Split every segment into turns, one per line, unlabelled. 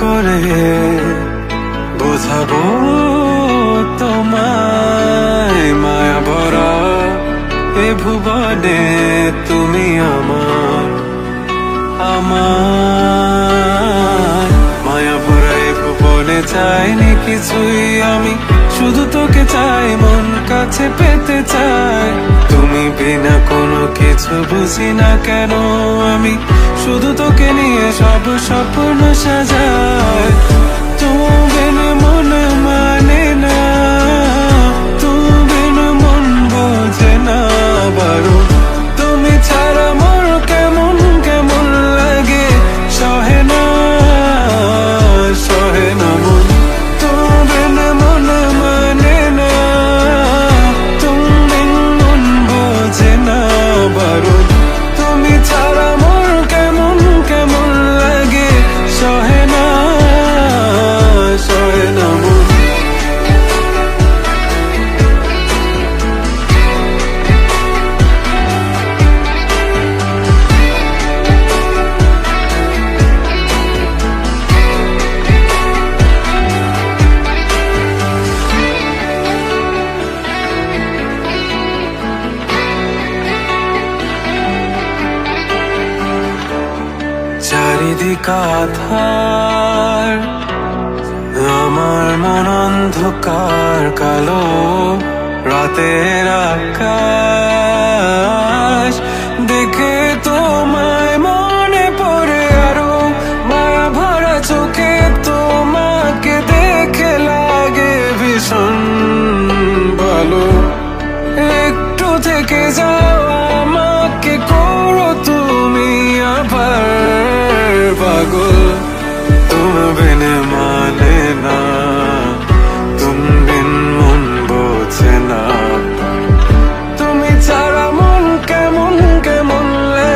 করে বোঝাবো তোমায়? মায়া ভরা এ ভুবনে তুমি আমার, আমার মায়া ভরা এ ভুবনে চাইনি কিছুই আমি, শুধু তোকে চাই, মন কাছে পেতে চাই। তুমি বিনা কোনো কিছু বুঝি না কেন আমি, শুধু তোকে নিয়ে সব স্বপ্ন সাজাই। তুমি বিনা মন মানে না, তুমি বিনা মন বোঝে না বারো। তুমি ছাড়া মোর কেমন কেমন লাগে, সহে না সহে না মন। তুমি বিনা মন মানে না, তুমি বিনা মন বোঝে না বারো। তুমি ছাড়া মোর কেমন কেমন লাগে, সহে না সহে না মন। চারিদিক আধার, আমার মন অন্ধকার কালো। রাতের আকাশ দেখে তোমায় মনে পড়ে আরো, মায়া ভরা চোখে তোমাকে দেখে লাগে ভীষণ ভালো। একটু থেকে যাও, আমাকে করো তুমি আবার পাগল। তুমি বিন মানে না, তুমি বিন মন বোঝে না। তুমি ছাড়া মন কেমন কেমন লাগে,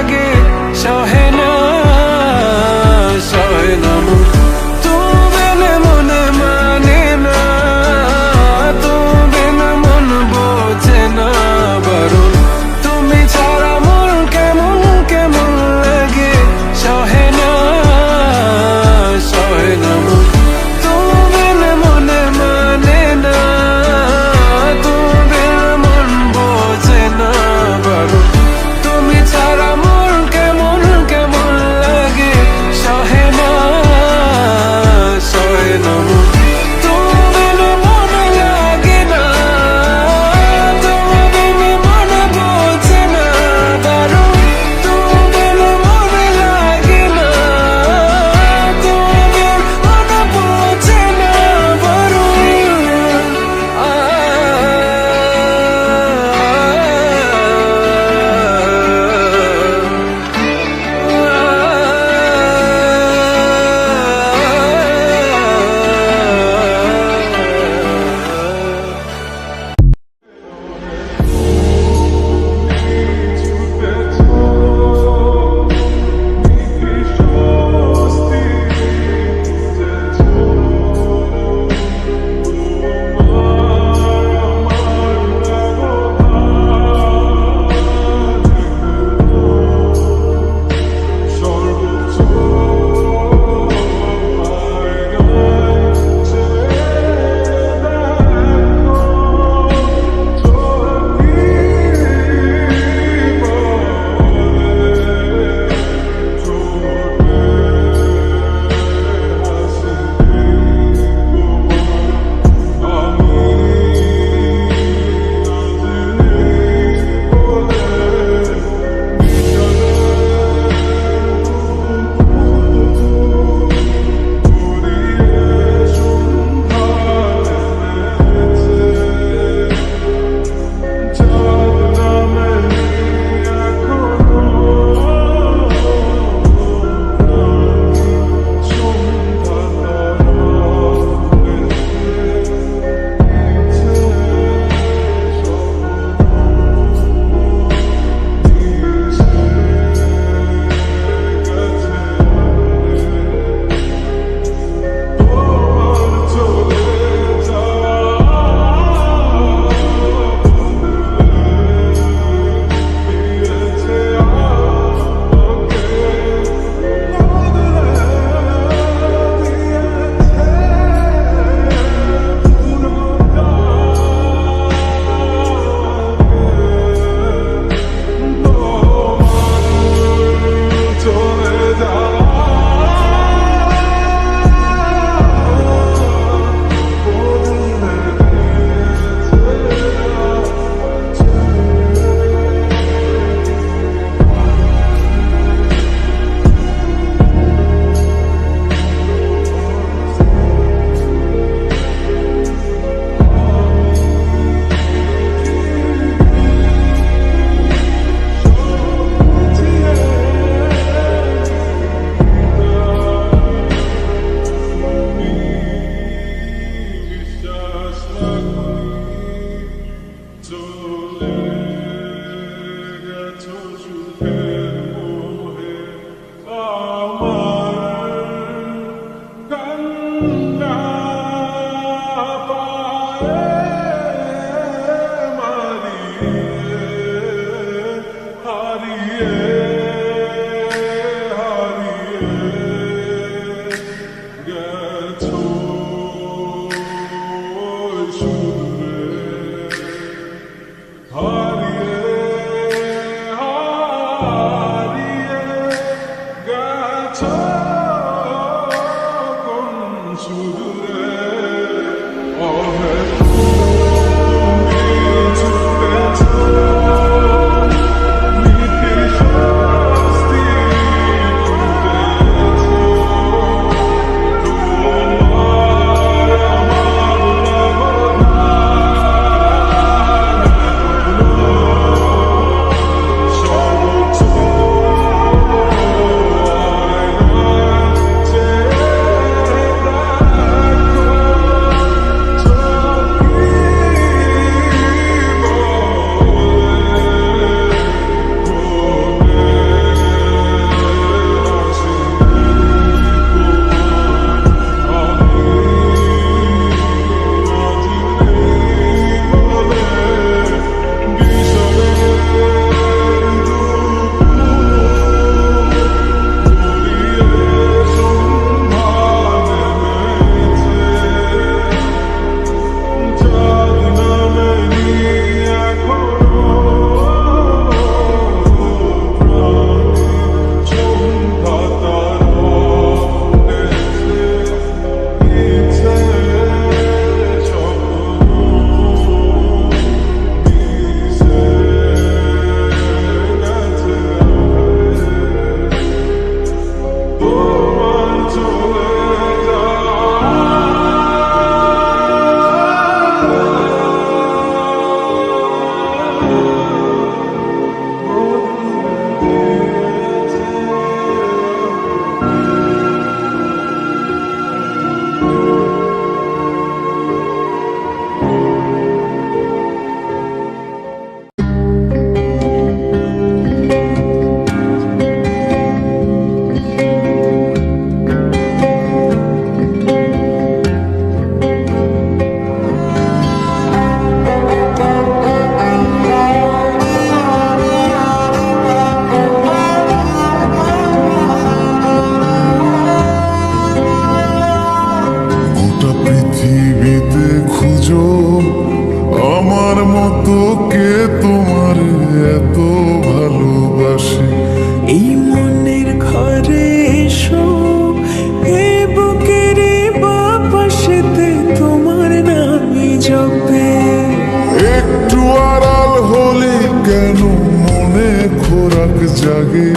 জাগে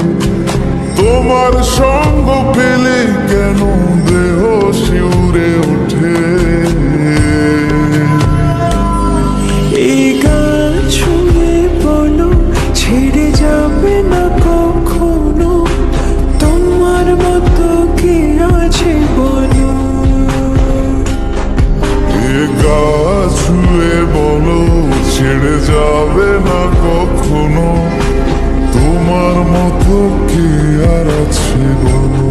তোমার সঙ্গ পেলে কেন দেহ শিউরে ওঠে
এই গান শুনে বলো ছেড়ে যাবে না কখনো তোমার মতো কে আছে বলো
এ গা ছুঁয়ে বলো ছেড়ে যাবে না কখনো তোমার মতো কে আর আছে বলো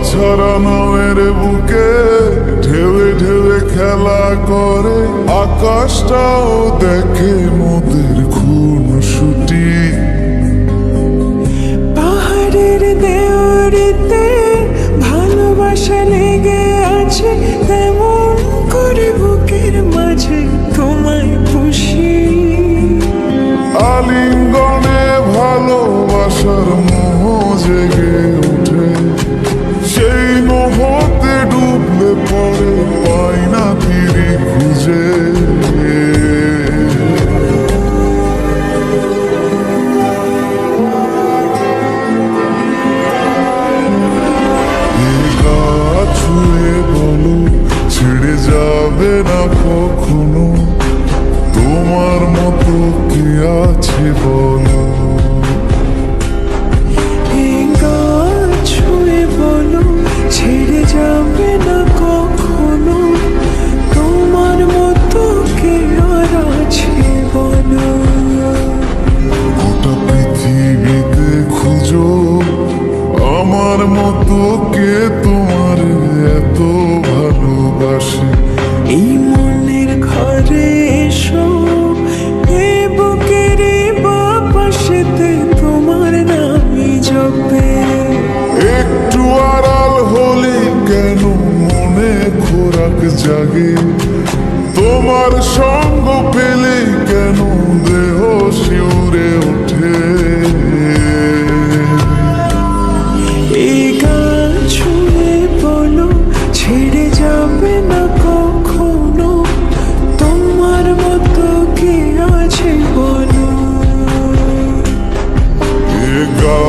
ছাড়া নামের বুকে ঢেউে ঢেউে খেলা করে আকাশটাও দেখে মোদের খুনসুটি
পাহাড়ের দেওয়ারিতে ভালোবাসা লেগে আছে তেমন করে বুকের মাঝে তোমায় খুশি
আলিঙ্গনে ভালোবাসার মোহ জেগে ওঠে সেই মোহতে ডুবলে পরে পাই না তীরে খুঁজে গা ছুঁয়ে বলো ছেড়ে যাবে না কখনো তোমার বুক জাগে তোমার সঙ্গ পেলে কেন দেহ শিউরে ওঠে
এই গান শুনে বলো ছেড়ে যাবে না কখনো, তোমার মতো কে আছে বলো।
এ গা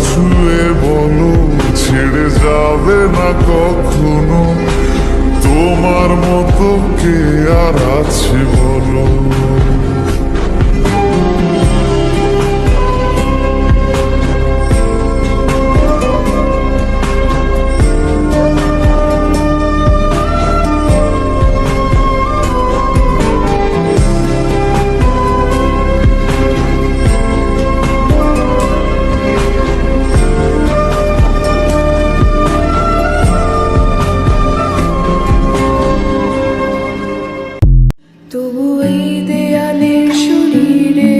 ছুঁয়ে বলো ছেড়ে যাবে না কখনো, তোমার মতো কে আর আছে বলো।
তবু এই দেয়ালের শরীরে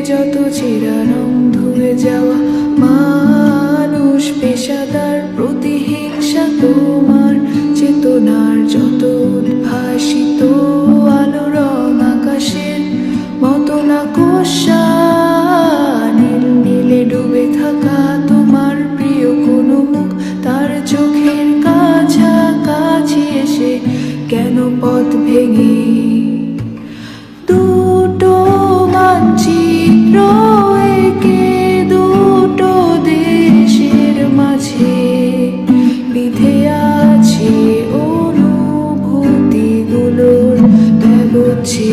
যত ছেঁড়া রং ধুয়ে যাওয়া মানুষ, পেশাদার প্রতিহিংসা তোমার চেতনার যত উদ্ভাসিত আলো রং আকাশের মতো না কোষা নীল নীলে ডুবে থাকা তোমার প্রিয় কোনো মুখ, তার চোখের কাছাকাছি এসে কেন পথ ভেঙে দুটো মানচিত্র এঁকে দুটো দেশের মাঝে বিধে আছে অনুভূতিগুলোর ব্যবচ্ছে।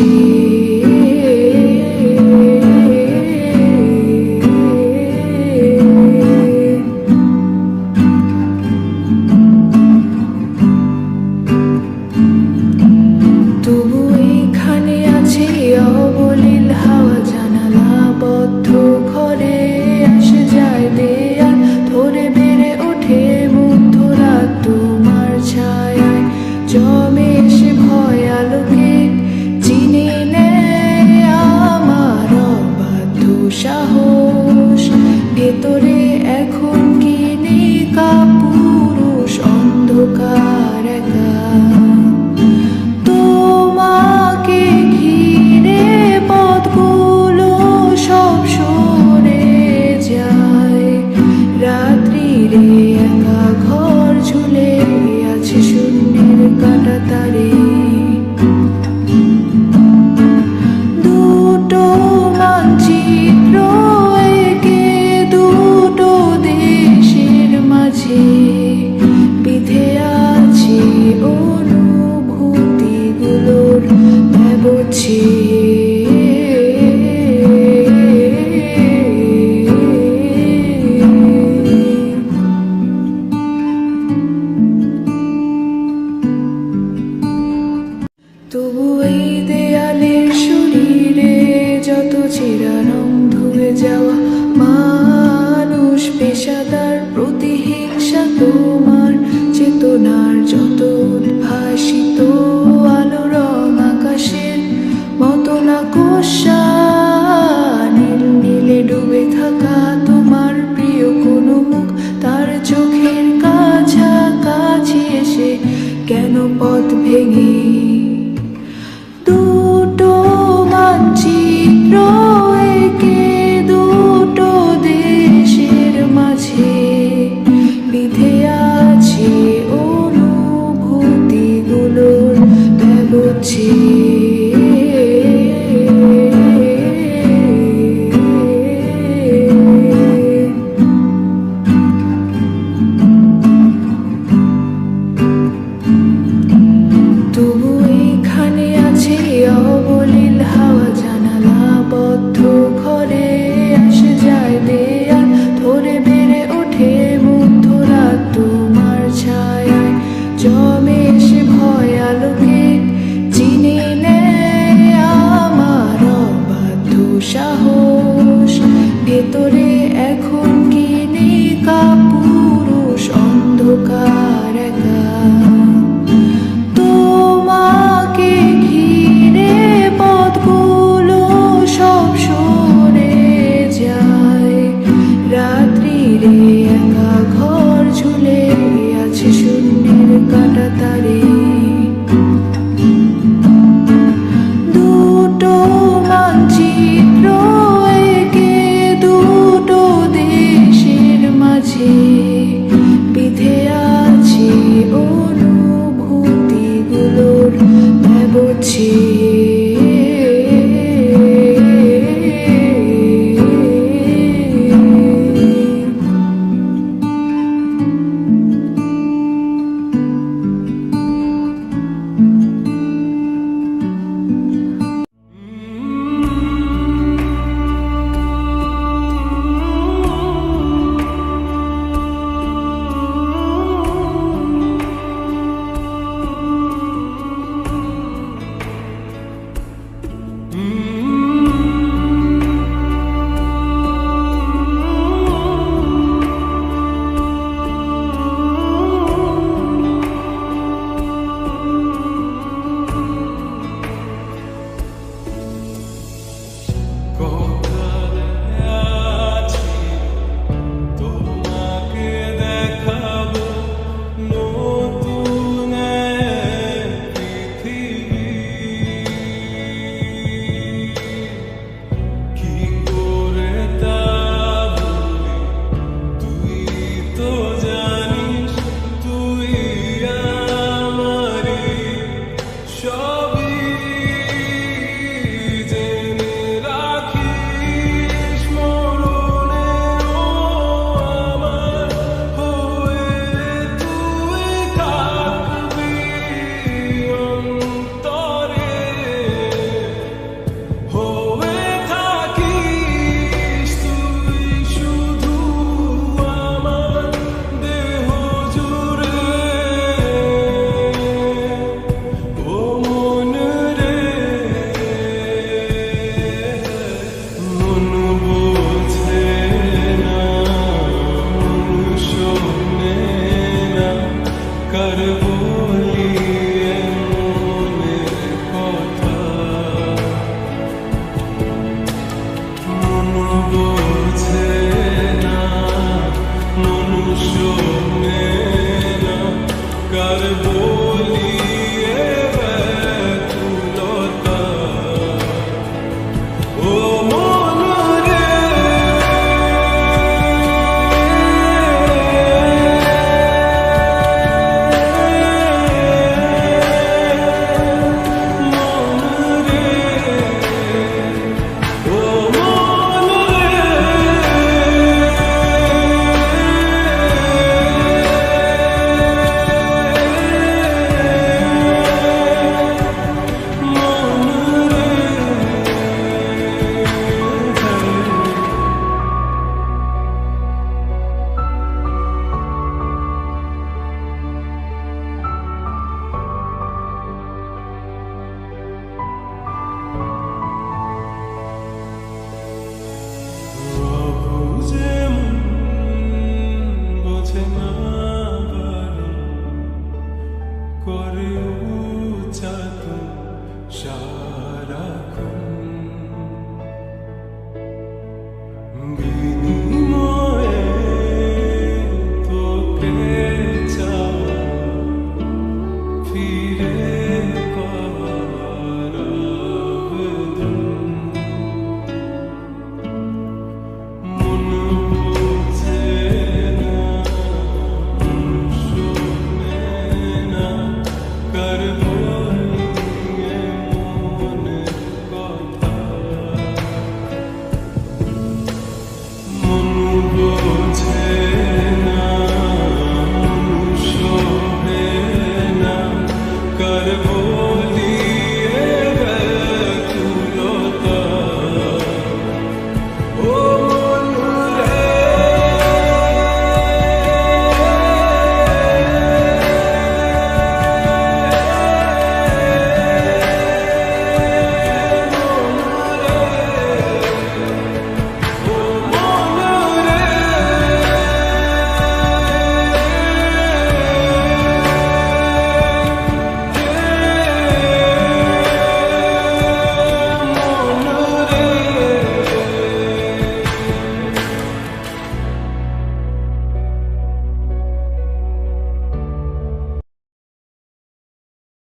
তবু এইখানে আছে অবলীল হাওয়া, জানালা বদ্ধ ঘরে আসে যায় দেয়াল ধরে বেড়ে ওঠে মধ্যরাত তোমার ছায়ায় জমে এসে ভয় আলোকে চিনে নেয় আমার অবাধ্য সাহস। ভেতরে এখন কি নেই কাপুরুষ অন্ধকার একা, তোমাকে ঘিরে পথগুলো সব সরে যায়। রাত্রিরে একা ঘর ঝুলে আছে শূন্যের কাটা তারে, দুটো মানচিত্র এঁকে দুটো দেশের মাঝে বিধে আছে অনুভূতিগুলোর ব্যবচ্ছে। তবু এই দেয়ালের শরীরে যত ছেঁড়া রং ধুয়ে যাওয়া মানুষ, পেশাদার প্রতিহিংসা তোমার চেতনার যত উদ্ভাসিত আলো রং আকাশের মতো না কোষা নীল নীলে ডুবে থাকা তোমার প্রিয় কোনো মুখ, তার চোখের কাছাকাছি এসে কেন পথ ভেঙে দুটো মানচিত্র এঁকে দুটো দেশের মাঝে বিধে আছে অনুভূতিগুলোর ব্যবচ্ছে। তবু এইখানে আছে অবলীল হাওয়া, জানালা বদ্ধ বুঝি